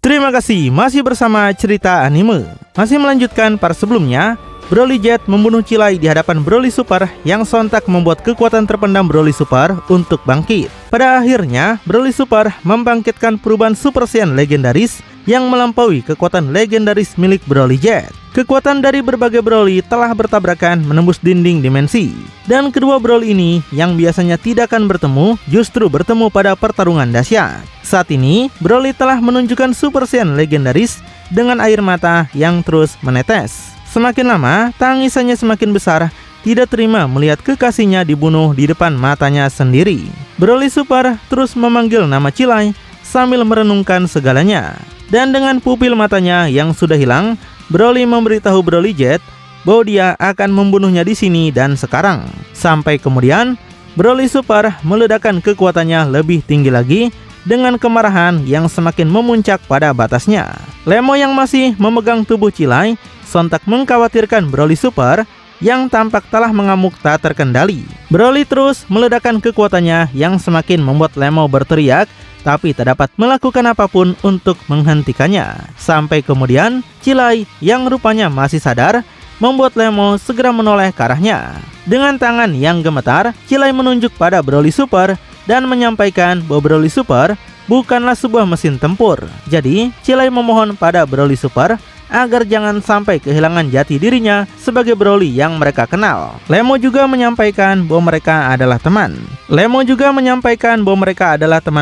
Terima kasih masih bersama cerita anime. Masih melanjutkan part sebelumnya, Broly Jet membunuh Cilai di hadapan Broly Super yang sontak membuat kekuatan terpendam Broly Super untuk bangkit. Pada akhirnya, Broly Super membangkitkan perubahan Super Saiyan legendaris yang melampaui kekuatan legendaris milik Broly Jet. Kekuatan dari berbagai Broly telah bertabrakan menembus dinding dimensi. Dan kedua Broly ini yang biasanya tidak akan bertemu, justru bertemu pada pertarungan dahsyat. Saat ini, Broly telah menunjukkan Super Saiyan legendaris dengan air mata yang terus menetes. Semakin lama, tangisannya semakin besar, tidak terima melihat kekasihnya dibunuh di depan matanya sendiri. Broly Super terus memanggil nama Cilai sambil merenungkan segalanya. Dan dengan pupil matanya yang sudah hilang, Broly memberitahu Broly Jet bahwa dia akan membunuhnya di sini dan sekarang. Sampai kemudian, Broly Super meledakkan kekuatannya lebih tinggi lagi dengan kemarahan yang semakin memuncak pada batasnya. Lemo yang masih memegang tubuh Cilai sontak mengkhawatirkan Broly Super yang tampak telah mengamuk tak terkendali. Broly terus meledakkan kekuatannya yang semakin membuat Lemo berteriak, tapi tak dapat melakukan apapun untuk menghentikannya. Sampai kemudian, Cilai yang rupanya masih sadar membuat Lemo segera menoleh ke arahnya. Dengan tangan yang gemetar, Cilai menunjuk pada Broly Super dan menyampaikan bahwa Broly Super bukanlah sebuah mesin tempur. Jadi, Cilai memohon pada Broly Super agar jangan sampai kehilangan jati dirinya sebagai Broly yang mereka kenal. Lemo juga menyampaikan bahwa mereka adalah teman.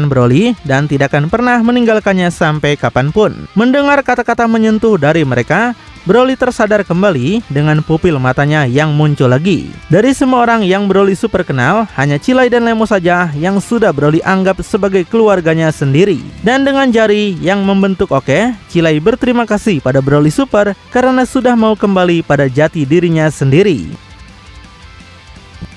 Broly dan tidak akan pernah meninggalkannya sampai kapanpun. Mendengar kata-kata menyentuh dari mereka, Broly tersadar kembali dengan pupil matanya yang muncul lagi. Dari semua orang yang Broly Super kenal, hanya Cilai dan Lemo saja yang sudah Broly anggap sebagai keluarganya sendiri. Dan dengan jari yang membentuk oke, Cilai berterima kasih pada Broly Super karena sudah mau kembali pada jati dirinya sendiri.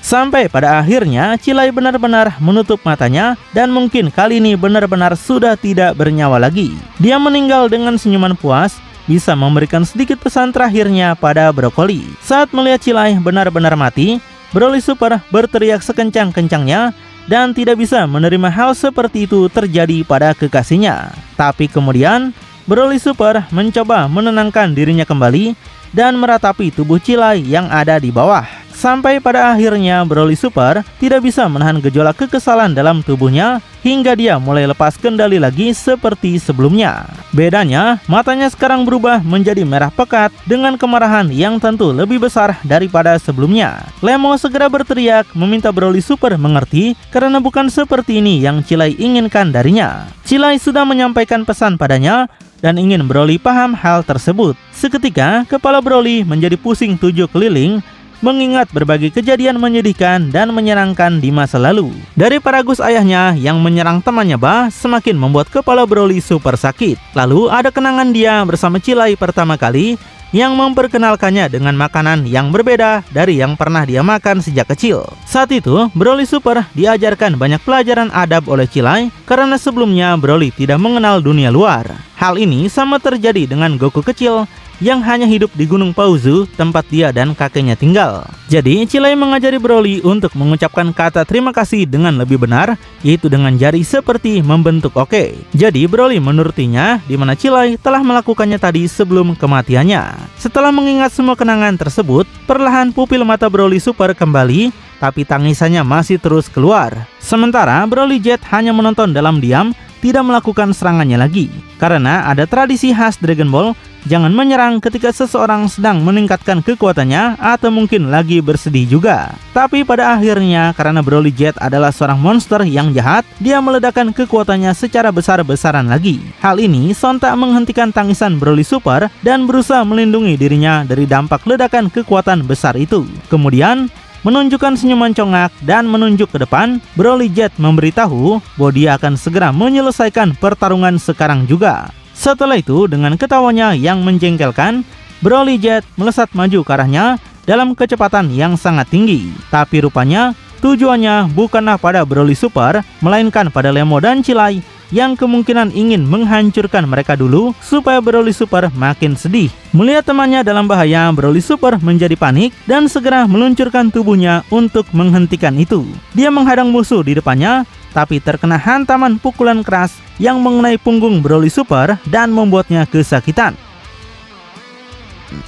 Sampai pada akhirnya, Cilai benar-benar menutup matanya dan mungkin kali ini benar-benar sudah tidak bernyawa lagi. Dia meninggal dengan senyuman puas, bisa memberikan sedikit pesan terakhirnya pada Brokoli. Saat melihat Cilai benar-benar mati, Broly Super berteriak sekencang-kencangnya dan tidak bisa menerima hal seperti itu terjadi pada kekasihnya. Tapi kemudian, Broly Super mencoba menenangkan dirinya kembali dan meratapi tubuh Cilai yang ada di bawah. Sampai pada akhirnya Broly Super tidak bisa menahan gejolak kekesalan dalam tubuhnya hingga dia mulai lepas kendali lagi seperti sebelumnya. Bedanya, matanya sekarang berubah menjadi merah pekat dengan kemarahan yang tentu lebih besar daripada sebelumnya. Lemo segera berteriak meminta Broly Super mengerti karena bukan seperti ini yang Cilai inginkan darinya. Cilai sudah menyampaikan pesan padanya dan ingin Broly paham hal tersebut. Seketika, kepala Broly menjadi pusing 7 keliling mengingat berbagai kejadian menyedihkan dan menyenangkan di masa lalu. Dari paragus ayahnya yang menyerang temannya Ba semakin membuat kepala Broly Super sakit. Lalu ada kenangan dia bersama Cilai pertama kali yang memperkenalkannya dengan makanan yang berbeda dari yang pernah dia makan sejak kecil. Saat itu, Broly Super diajarkan banyak pelajaran adab oleh Cilai karena sebelumnya Broly tidak mengenal dunia luar. Hal ini sama terjadi dengan Goku kecil yang hanya hidup di Gunung Pauzu tempat dia dan kakeknya tinggal. Jadi, Cilai mengajari Broly untuk mengucapkan kata terima kasih dengan lebih benar, yaitu dengan jari seperti membentuk oke. Jadi, Broly menurutinya di mana Cilai telah melakukannya tadi sebelum kematiannya. Setelah mengingat semua kenangan tersebut, perlahan pupil mata Broly Super kembali, tapi tangisannya masih terus keluar. Sementara Broly Jet hanya menonton dalam diam, tidak melakukan serangannya lagi. Karena ada tradisi khas Dragon Ball, jangan menyerang ketika seseorang sedang meningkatkan kekuatannya atau mungkin lagi bersedih juga. Tapi pada akhirnya karena Broly Jet adalah seorang monster yang jahat, dia meledakkan kekuatannya secara besar-besaran lagi. Hal ini sontak menghentikan tangisan Broly Super dan berusaha melindungi dirinya dari dampak ledakan kekuatan besar itu. Kemudian, menunjukkan senyuman congak dan menunjuk ke depan, Broly Jet memberitahu bahwa dia akan segera menyelesaikan pertarungan sekarang juga. Setelah itu, dengan ketawanya yang menjengkelkan, Broly Jet melesat maju ke arahnya dalam kecepatan yang sangat tinggi. Tapi rupanya, tujuannya bukanlah pada Broly Super, melainkan pada Lemo dan Cilai yang kemungkinan ingin menghancurkan mereka dulu supaya Broly Super makin sedih. Melihat temannya dalam bahaya, Broly Super menjadi panik dan segera meluncurkan tubuhnya untuk menghentikan itu. Dia menghadang musuh di depannya, tapi terkena hantaman pukulan keras yang mengenai punggung Broly Super dan membuatnya kesakitan.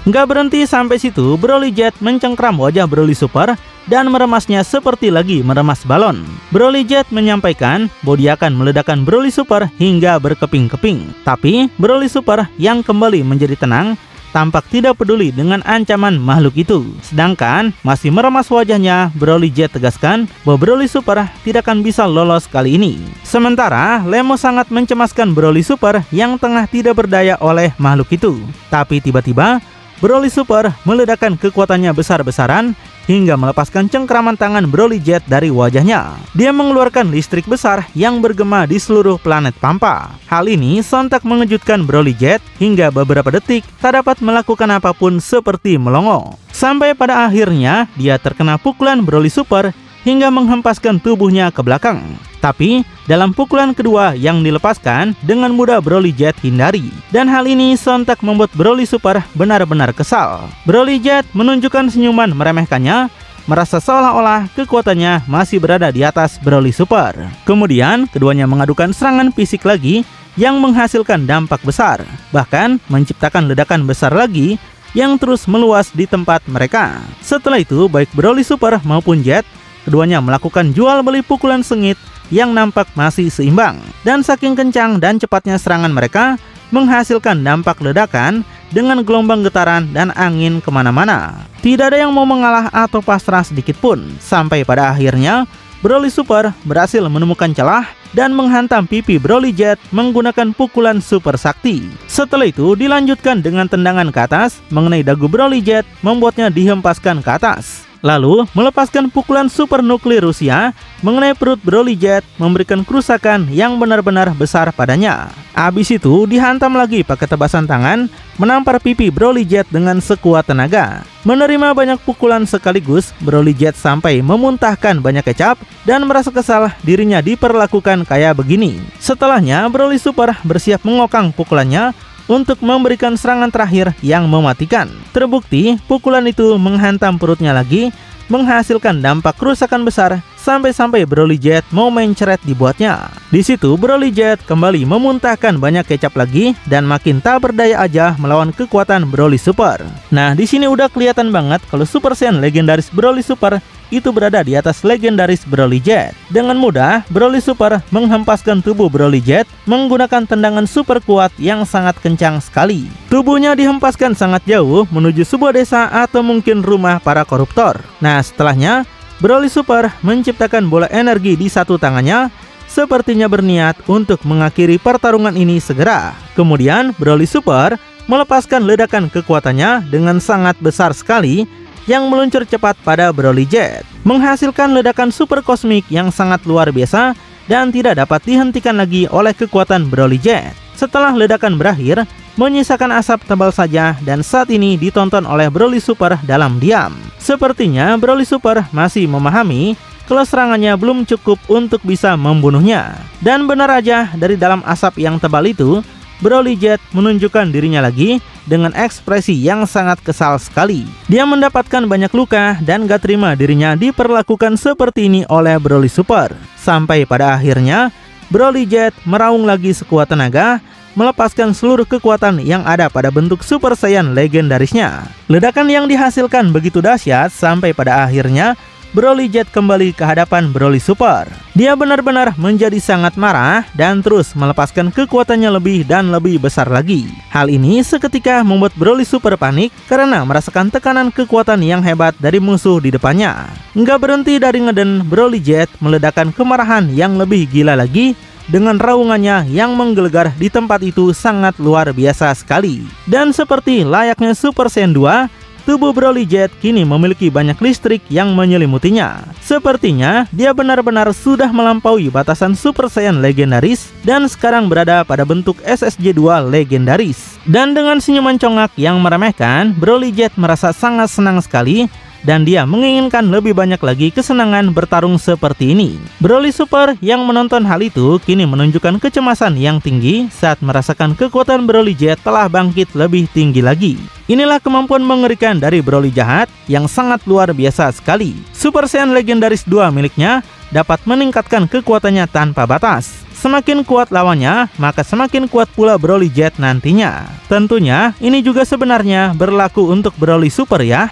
Nggak berhenti sampai situ, Broly Jet mencengkram wajah Broly Super dan meremasnya seperti lagi meremas balon. Broly Jet menyampaikan bahwa dia akan meledakkan Broly Super hingga berkeping-keping. Tapi Broly Super yang kembali menjadi tenang tampak tidak peduli dengan ancaman makhluk itu. Sedangkan masih meremas wajahnya, Broly Jet tegaskan bahwa Broly Super tidak akan bisa lolos kali ini. Sementara Lemo sangat mencemaskan Broly Super yang tengah tidak berdaya oleh makhluk itu. Tapi tiba-tiba Broly Super meledakkan kekuatannya besar-besaran hingga melepaskan cengkraman tangan Broly Jet dari wajahnya. Dia mengeluarkan listrik besar yang bergema di seluruh planet Pampa. Hal ini sontak mengejutkan Broly Jet hingga beberapa detik tak dapat melakukan apapun seperti melongo. Sampai pada akhirnya dia terkena pukulan Broly Super hingga menghempaskan tubuhnya ke belakang. Tapi dalam pukulan kedua yang dilepaskan, dengan mudah Broly Jet hindari. Dan hal ini sontak membuat Broly Super benar-benar kesal. Broly Jet menunjukkan senyuman meremehkannya, merasa seolah-olah kekuatannya masih berada di atas Broly Super. Kemudian keduanya mengadukan serangan fisik lagi yang menghasilkan dampak besar, bahkan menciptakan ledakan besar lagi yang terus meluas di tempat mereka. Setelah itu baik Broly Super maupun Jet, keduanya melakukan jual beli pukulan sengit yang nampak masih seimbang. Dan saking kencang dan cepatnya serangan mereka menghasilkan dampak ledakan dengan gelombang getaran dan angin kemana-mana. Tidak ada yang mau mengalah atau pasrah sedikit pun. Sampai pada akhirnya Broly Super berhasil menemukan celah dan menghantam pipi Broly Jet menggunakan pukulan super sakti. Setelah itu dilanjutkan dengan tendangan ke atas mengenai dagu Broly Jet, membuatnya dihempaskan ke atas. Lalu melepaskan pukulan super nuklir Rusia mengenai perut Broly Jet, memberikan kerusakan yang benar-benar besar padanya. Abis itu dihantam lagi pakai tebasan tangan, menampar pipi Broly Jet dengan sekuat tenaga. Menerima banyak pukulan sekaligus, Broly Jet sampai memuntahkan banyak kecap dan merasa kesal dirinya diperlakukan kayak begini. Setelahnya Broly Super bersiap mengokang pukulannya untuk memberikan serangan terakhir yang mematikan. Terbukti pukulan itu menghantam perutnya lagi, menghasilkan dampak kerusakan besar sampai-sampai Broly Jet mau mencret dibuatnya. Di situ Broly Jet kembali memuntahkan banyak kecap lagi dan makin tak berdaya aja melawan kekuatan Broly Super. Nah, di sini udah kelihatan banget kalau Super Saiyan legendaris Broly Super itu berada di atas legendaris Broly Jet. Dengan mudah, Broly Super menghempaskan tubuh Broly Jet menggunakan tendangan super kuat yang sangat kencang sekali. Tubuhnya dihempaskan sangat jauh menuju sebuah desa atau mungkin rumah para koruptor. Nah, setelahnya Broly Super menciptakan bola energi di satu tangannya, sepertinya berniat untuk mengakhiri pertarungan ini segera. Kemudian Broly Super melepaskan ledakan kekuatannya dengan sangat besar sekali yang meluncur cepat pada Broly Jet, menghasilkan ledakan super kosmik yang sangat luar biasa dan tidak dapat dihentikan lagi oleh kekuatan Broly Jet. Setelah ledakan berakhir, menyisakan asap tebal saja dan saat ini ditonton oleh Broly Super dalam diam. Sepertinya Broly Super masih memahami kalau serangannya belum cukup untuk bisa membunuhnya. Dan benar aja, dari dalam asap yang tebal itu, Broly Jet menunjukkan dirinya lagi dengan ekspresi yang sangat kesal sekali. Dia mendapatkan banyak luka dan gak terima dirinya diperlakukan seperti ini oleh Broly Super. Sampai pada akhirnya Broly Jet meraung lagi sekuat tenaga, melepaskan seluruh kekuatan yang ada pada bentuk Super Saiyan legendarisnya. Ledakan yang dihasilkan begitu dahsyat sampai pada akhirnya Broly Jet kembali ke hadapan Broly Super. Dia benar-benar menjadi sangat marah dan terus melepaskan kekuatannya lebih dan lebih besar lagi. Hal ini seketika membuat Broly Super panik karena merasakan tekanan kekuatan yang hebat dari musuh di depannya. Nggak berhenti dari ngeden, Broly Jet meledakkan kemarahan yang lebih gila lagi dengan raungannya yang menggelegar di tempat itu sangat luar biasa sekali. Dan seperti layaknya Super Saiyan 2, tubuh Broly Jet kini memiliki banyak listrik yang menyelimutinya. Sepertinya dia benar-benar sudah melampaui batasan Super Saiyan legendaris dan sekarang berada pada bentuk SSJ2 legendaris. Dan dengan senyuman congak yang meremehkan, Broly Jet merasa sangat senang sekali dan dia menginginkan lebih banyak lagi kesenangan bertarung seperti ini. Broly Super yang menonton hal itu kini menunjukkan kecemasan yang tinggi saat merasakan kekuatan Broly Jet telah bangkit lebih tinggi lagi. Inilah kemampuan mengerikan dari Broly jahat yang sangat luar biasa sekali. Super Saiyan legendaris 2 miliknya dapat meningkatkan kekuatannya tanpa batas. Semakin kuat lawannya, maka semakin kuat pula Broly Jet nantinya. Tentunya, ini juga sebenarnya berlaku untuk Broly Super ya.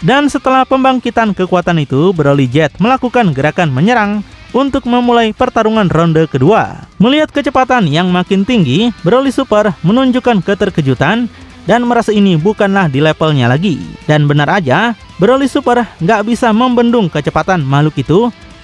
Dan setelah pembangkitan kekuatan itu, Broly Jet melakukan gerakan menyerang untuk memulai pertarungan ronde kedua. Melihat kecepatan yang makin tinggi, Broly Super menunjukkan keterkejutan dan merasa ini bukanlah di levelnya lagi. Dan benar aja, Broly Super nggak bisa membendung kecepatan makhluk itu,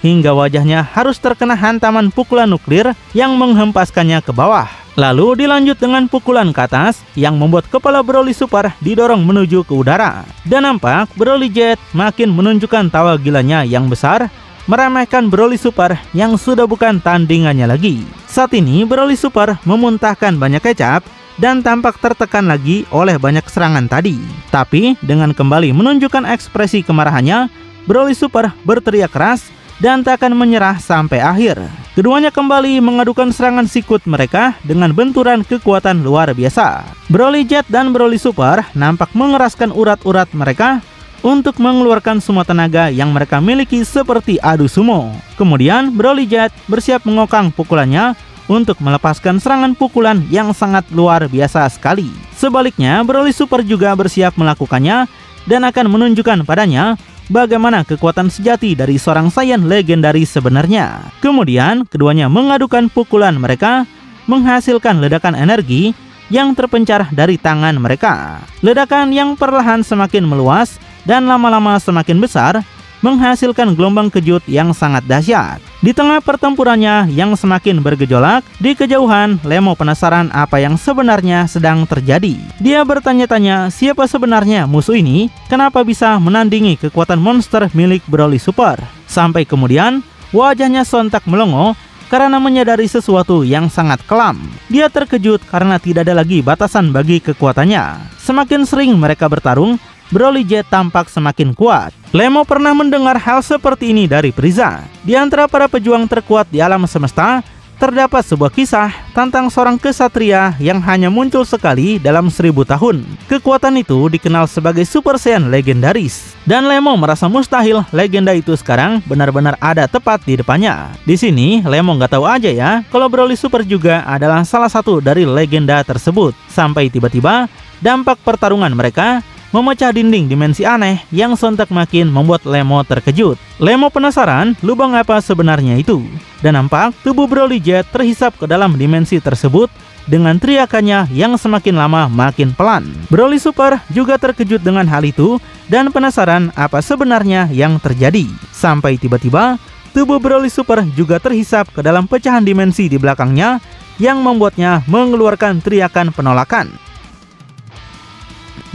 hingga wajahnya harus terkena hantaman pukulan nuklir yang menghempaskannya ke bawah. Lalu dilanjut dengan pukulan ke atas yang membuat kepala Broly Super didorong menuju ke udara. Dan nampak Broly Jet makin menunjukkan tawa gilanya yang besar, meremehkan Broly Super yang sudah bukan tandingannya lagi. Saat ini Broly Super memuntahkan banyak kecap dan tampak tertekan lagi oleh banyak serangan tadi. Tapi dengan kembali menunjukkan ekspresi kemarahannya, Broly Super berteriak keras dan tak akan menyerah sampai akhir. Keduanya kembali mengadukan serangan sikut mereka dengan benturan kekuatan luar biasa. Broly Jet dan Broly Super nampak mengeraskan urat-urat mereka untuk mengeluarkan semua tenaga yang mereka miliki seperti adu sumo. Kemudian Broly Jet bersiap mengokang pukulannya untuk melepaskan serangan pukulan yang sangat luar biasa sekali. Sebaliknya, Broly Super juga bersiap melakukannya dan akan menunjukkan padanya bagaimana kekuatan sejati dari seorang Saiyan legendaris sebenarnya. Kemudian, keduanya mengadukan pukulan mereka, menghasilkan ledakan energi yang terpencar dari tangan mereka. Ledakan yang perlahan semakin meluas dan lama-lama semakin besar, menghasilkan gelombang kejut yang sangat dahsyat. Di tengah pertempurannya yang semakin bergejolak, di kejauhan Lemo penasaran apa yang sebenarnya sedang terjadi. Dia bertanya-tanya siapa sebenarnya musuh ini, kenapa bisa menandingi kekuatan monster milik Broly Super. Sampai kemudian wajahnya sontak melongo karena menyadari sesuatu yang sangat kelam. Dia terkejut karena tidak ada lagi batasan bagi kekuatannya. Semakin sering mereka bertarung, Broly Jet tampak semakin kuat. Lemo pernah mendengar hal seperti ini dari Frieza. Di antara para pejuang terkuat di alam semesta, terdapat sebuah kisah tentang seorang kesatria yang hanya muncul sekali dalam 1000 tahun. Kekuatan itu dikenal sebagai Super Saiyan legendaris. Dan Lemo merasa mustahil legenda itu sekarang benar-benar ada tepat di depannya. Di sini Lemo nggak tahu aja ya kalau Broly Super juga adalah salah satu dari legenda tersebut. Sampai tiba-tiba dampak pertarungan mereka memecah dinding dimensi aneh yang sontak makin membuat Lemo terkejut. Lemo penasaran lubang apa sebenarnya itu. Dan nampak tubuh Broly Jet terhisap ke dalam dimensi tersebut dengan teriakannya yang semakin lama makin pelan. Broly Super juga terkejut dengan hal itu dan penasaran apa sebenarnya yang terjadi. Sampai tiba-tiba tubuh Broly Super juga terhisap ke dalam pecahan dimensi di belakangnya yang membuatnya mengeluarkan teriakan penolakan.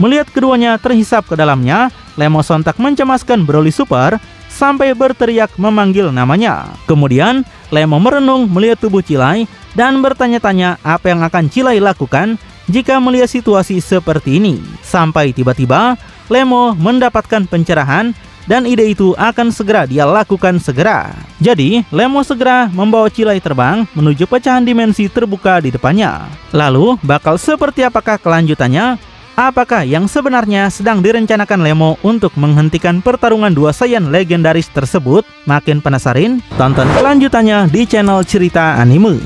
Melihat keduanya terhisap ke dalamnya, Lemo sontak mencemaskan Broly Super sampai berteriak memanggil namanya. Kemudian, Lemo merenung melihat tubuh Cilai dan bertanya-tanya apa yang akan Cilai lakukan jika melihat situasi seperti ini. Sampai tiba-tiba, Lemo mendapatkan pencerahan dan ide itu akan segera dia lakukan segera. Jadi, Lemo segera membawa Cilai terbang menuju pecahan dimensi terbuka di depannya. Lalu, bakal seperti apakah kelanjutannya? Apakah yang sebenarnya sedang direncanakan Lemo untuk menghentikan pertarungan dua Saiyan legendaris tersebut? Makin penasaran? Tonton kelanjutannya di channel Cerita Anime.